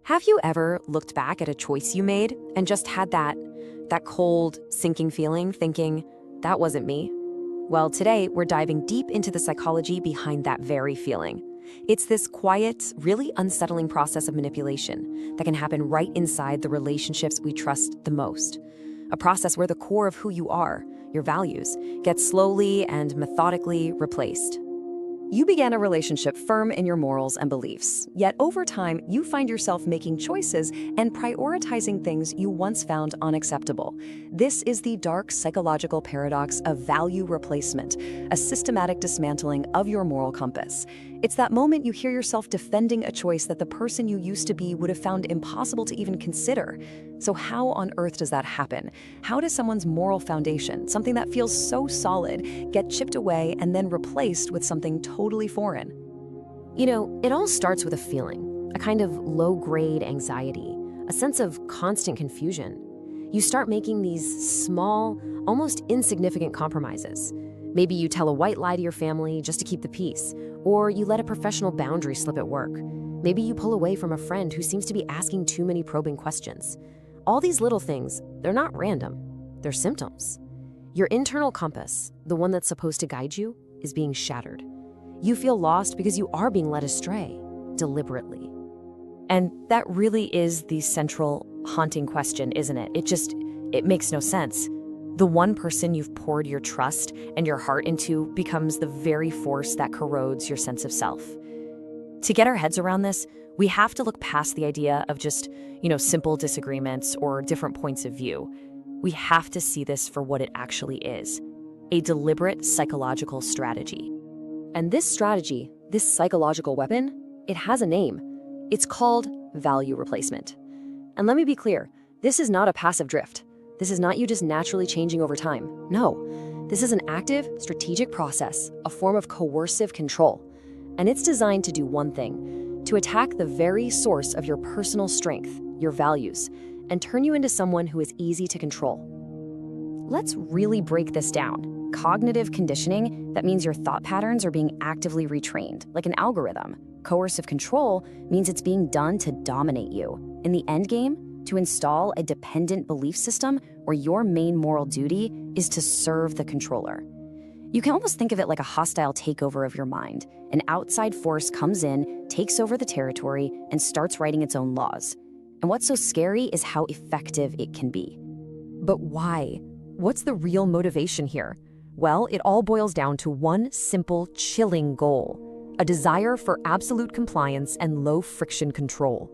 Have you ever looked back at a choice you made and just had that cold, sinking feeling, thinking, that wasn't me? Well, today we're diving deep into the psychology behind that very feeling. It's this quiet, really unsettling process of manipulation that can happen right inside the relationships we trust the most. A process where the core of who you are, your values, gets slowly and methodically replaced. You began a relationship firm in your morals and beliefs, yet over time, you find yourself making choices and prioritizing things you once found unacceptable. This is the dark psychological paradox of value replacement, a systematic dismantling of your moral compass. It's that moment you hear yourself defending a choice that the person you used to be would have found impossible to even consider. So how on earth does that happen? How does someone's moral foundation, something that feels so solid, get chipped away and then replaced with something totally foreign? It all starts with a feeling, a kind of low-grade anxiety, a sense of constant confusion. You start making these small, almost insignificant compromises. Maybe you tell a white lie to your family just to keep the peace, or you let a professional boundary slip at work. Maybe you pull away from a friend who seems to be asking too many probing questions. All these little things, they're not random. They're symptoms. Your internal compass, the one that's supposed to guide you, is being shattered. You feel lost because you are being led astray, deliberately. And that really is the central haunting question, isn't it? It makes no sense. The one person you've poured your trust and your heart into becomes the very force that corrodes your sense of self. To get our heads around this, we have to look past the idea of just, simple disagreements or different points of view. We have to see this for what it actually is, a deliberate psychological strategy. And this strategy, this psychological weapon, it has a name. It's called value replacement. And let me be clear, this is not a passive drift. This is not you just naturally changing over time. No, this is an active, strategic process, a form of coercive control. And it's designed to do one thing, to attack the very source of your personal strength, your values, and turn you into someone who is easy to control. Let's really break this down. Cognitive conditioning, that means your thought patterns are being actively retrained, like an algorithm. Coercive control means it's being done to dominate you. In the end game, to install a dependent belief system where your main moral duty is to serve the controller. You can almost think of it like a hostile takeover of your mind. An outside force comes in, takes over the territory, and starts writing its own laws. And what's so scary is how effective it can be. But why? What's the real motivation here? Well, it all boils down to one simple, chilling goal: a desire for absolute compliance and low-friction control.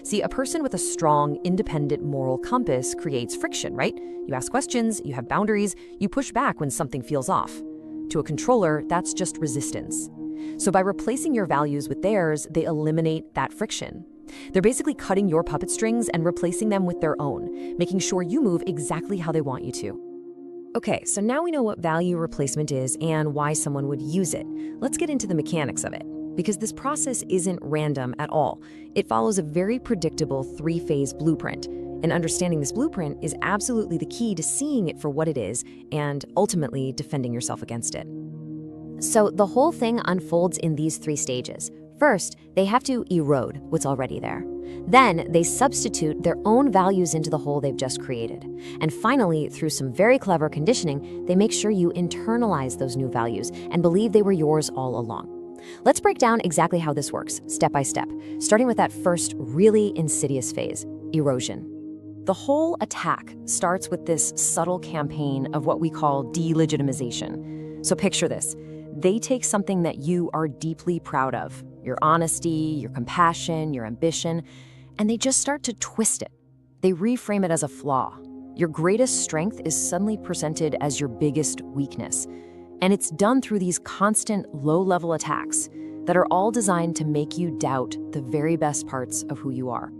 See, a person with a strong, independent moral compass creates friction, right? You ask questions, you have boundaries, you push back when something feels off. To a controller, that's just resistance. So by replacing your values with theirs, they eliminate that friction. They're basically cutting your puppet strings and replacing them with their own, making sure you move exactly how they want you to. Okay, so now we know what value replacement is and why someone would use it. Let's get into the mechanics of it, because this process isn't random at all. It follows a very predictable three-phase blueprint, and understanding this blueprint is absolutely the key to seeing it for what it is and ultimately defending yourself against it. So the whole thing unfolds in these three stages. First, they have to erode what's already there. Then they substitute their own values into the hole they've just created. And finally, through some very clever conditioning, they make sure you internalize those new values and believe they were yours all along. Let's break down exactly how this works, step by step, starting with that first really insidious phase, erosion. The whole attack starts with this subtle campaign of what we call de-legitimization. So picture this. They take something that you are deeply proud of, your honesty, your compassion, your ambition, and they just start to twist it. They reframe it as a flaw. Your greatest strength is suddenly presented as your biggest weakness. And it's done through these constant low-level attacks that are all designed to make you doubt the very best parts of who you are.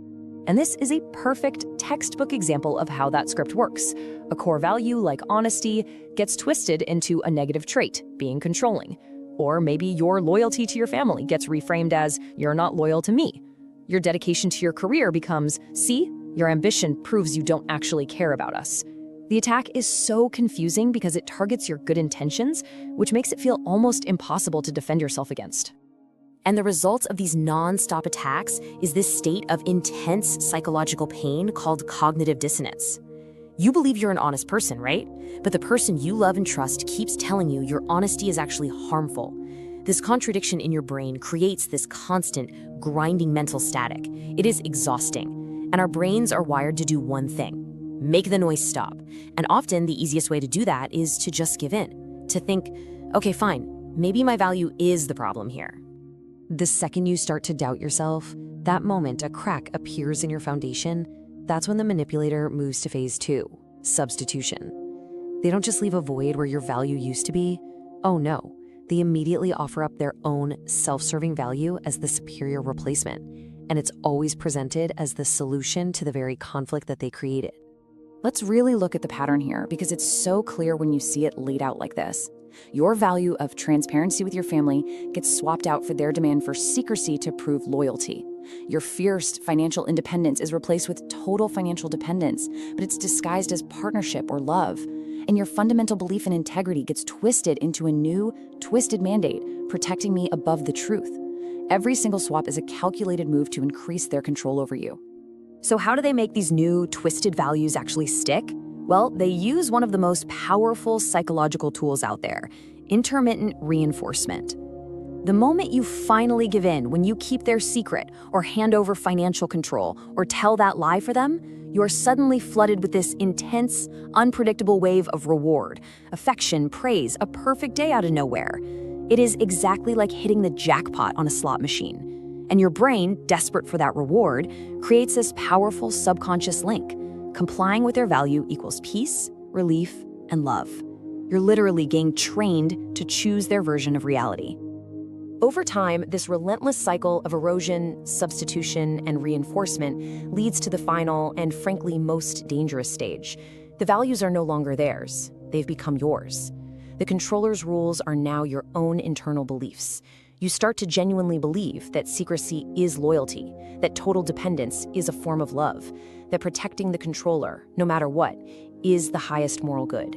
And this is a perfect textbook example of how that script works. A core value like honesty gets twisted into a negative trait, being controlling. Or maybe your loyalty to your family gets reframed as, you're not loyal to me. Your dedication to your career becomes, see, your ambition proves you don't actually care about us. The attack is so confusing because it targets your good intentions, which makes it feel almost impossible to defend yourself against. And the result of these non-stop attacks is this state of intense psychological pain called cognitive dissonance. You believe you're an honest person, right? But the person you love and trust keeps telling you your honesty is actually harmful. This contradiction in your brain creates this constant, grinding mental static. It is exhausting. And our brains are wired to do one thing: make the noise stop. And often the easiest way to do that is to just give in, to think, okay, fine, maybe my value is the problem here. The second you start to doubt yourself, that moment a crack appears in your foundation, that's when the manipulator moves to phase 2, substitution. They don't just leave a void where your value used to be. Oh no, they immediately offer up their own self-serving value as the superior replacement, and it's always presented as the solution to the very conflict that they created. Let's really look at the pattern here, because it's so clear when you see it laid out like this. Your value of transparency with your family gets swapped out for their demand for secrecy to prove loyalty. Your fierce financial independence is replaced with total financial dependence, but it's disguised as partnership or love. And your fundamental belief in integrity gets twisted into a new, twisted mandate, protecting me above the truth. Every single swap is a calculated move to increase their control over you. So how do they make these new, twisted values actually stick? Well, they use one of the most powerful psychological tools out there: intermittent reinforcement. The moment you finally give in, when you keep their secret, or hand over financial control, or tell that lie for them, you are suddenly flooded with this intense, unpredictable wave of reward, affection, praise, a perfect day out of nowhere. It is exactly like hitting the jackpot on a slot machine. And your brain, desperate for that reward, creates this powerful subconscious link. Complying with their value equals peace, relief, and love. You're literally getting trained to choose their version of reality. Over time, this relentless cycle of erosion, substitution, and reinforcement leads to the final and, frankly, most dangerous stage. The values are no longer theirs. They've become yours. The controller's rules are now your own internal beliefs. You start to genuinely believe that secrecy is loyalty, that total dependence is a form of love, that protecting the controller, no matter what, is the highest moral good.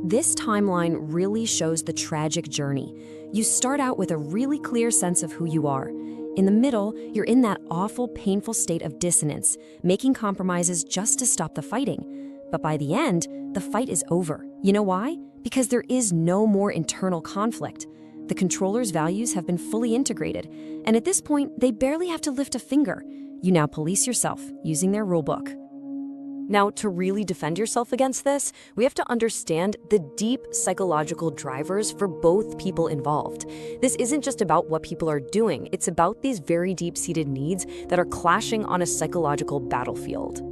This timeline really shows the tragic journey. You start out with a really clear sense of who you are. In the middle, you're in that awful, painful state of dissonance, making compromises just to stop the fighting. But by the end, the fight is over. You know why? Because there is no more internal conflict. The controller's values have been fully integrated, and at this point, they barely have to lift a finger. You now police yourself using their rulebook. Now, to really defend yourself against this, we have to understand the deep psychological drivers for both people involved. This isn't just about what people are doing, it's about these very deep-seated needs that are clashing on a psychological battlefield.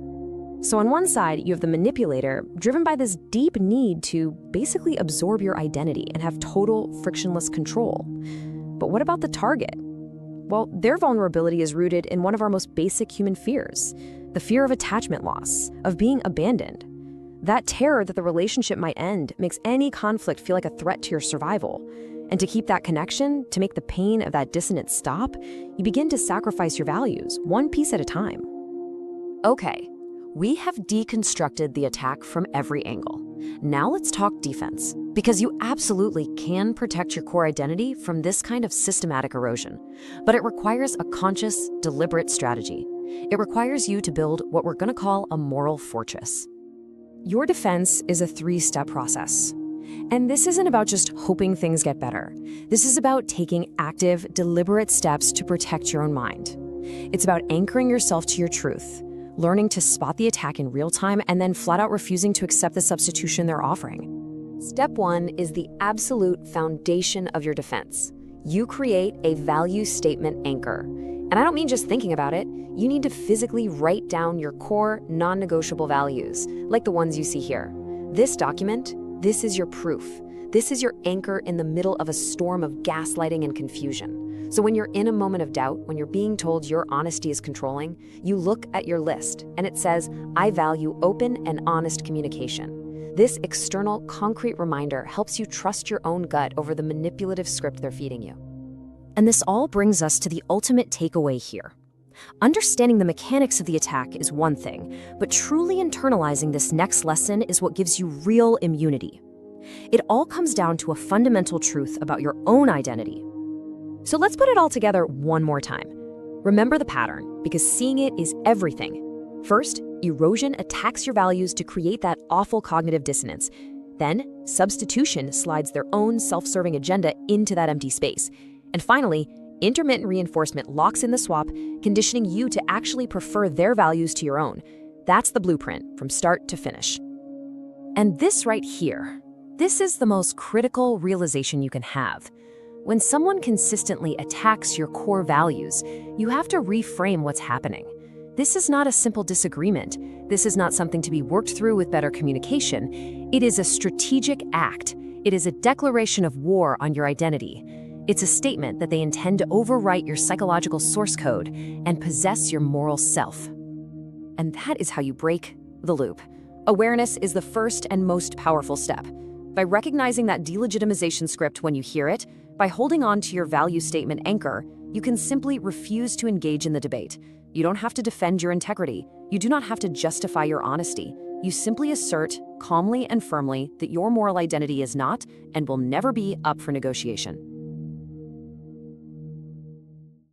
So on one side, you have the manipulator, driven by this deep need to basically absorb your identity and have total frictionless control. But what about the target? Well, their vulnerability is rooted in one of our most basic human fears: the fear of attachment loss, of being abandoned. That terror that the relationship might end makes any conflict feel like a threat to your survival. And to keep that connection, to make the pain of that dissonance stop, you begin to sacrifice your values, one piece at a time. Okay, we have deconstructed the attack from every angle. Now let's talk defense, because you absolutely can protect your core identity from this kind of systematic erosion. But it requires a conscious, deliberate strategy. It requires you to build what we're going to call a moral fortress. Your defense is a 3-step process. And this isn't about just hoping things get better. This is about taking active, deliberate steps to protect your own mind. It's about anchoring yourself to your truth, learning to spot the attack in real time, and then flat out refusing to accept the substitution they're offering. Step 1 is the absolute foundation of your defense. You create a value statement anchor. And I don't mean just thinking about it. You need to physically write down your core, non-negotiable values, like the ones you see here. This document, this is your proof. This is your anchor in the middle of a storm of gaslighting and confusion. So when you're in a moment of doubt, when you're being told your honesty is controlling, you look at your list and it says, I value open and honest communication. This external, concrete reminder helps you trust your own gut over the manipulative script they're feeding you. And this all brings us to the ultimate takeaway here. Understanding the mechanics of the attack is one thing, but truly internalizing this next lesson is what gives you real immunity. It all comes down to a fundamental truth about your own identity. So let's put it all together one more time. Remember the pattern, because seeing it is everything. First, erosion attacks your values to create that awful cognitive dissonance. Then, substitution slides their own self-serving agenda into that empty space. And finally, intermittent reinforcement locks in the swap, conditioning you to actually prefer their values to your own. That's the blueprint from start to finish. And this right here, this is the most critical realization you can have. When someone consistently attacks your core values, you have to reframe what's happening. This is not a simple disagreement. This is not something to be worked through with better communication. It is a strategic act. It is a declaration of war on your identity. It's a statement that they intend to overwrite your psychological source code and possess your moral self. And that is how you break the loop. Awareness is the first and most powerful step. By recognizing that delegitimization script when you hear it, by holding on to your value statement anchor, you can simply refuse to engage in the debate. You don't have to defend your integrity. You do not have to justify your honesty. You simply assert, calmly and firmly, that your moral identity is not and will never be up for negotiation.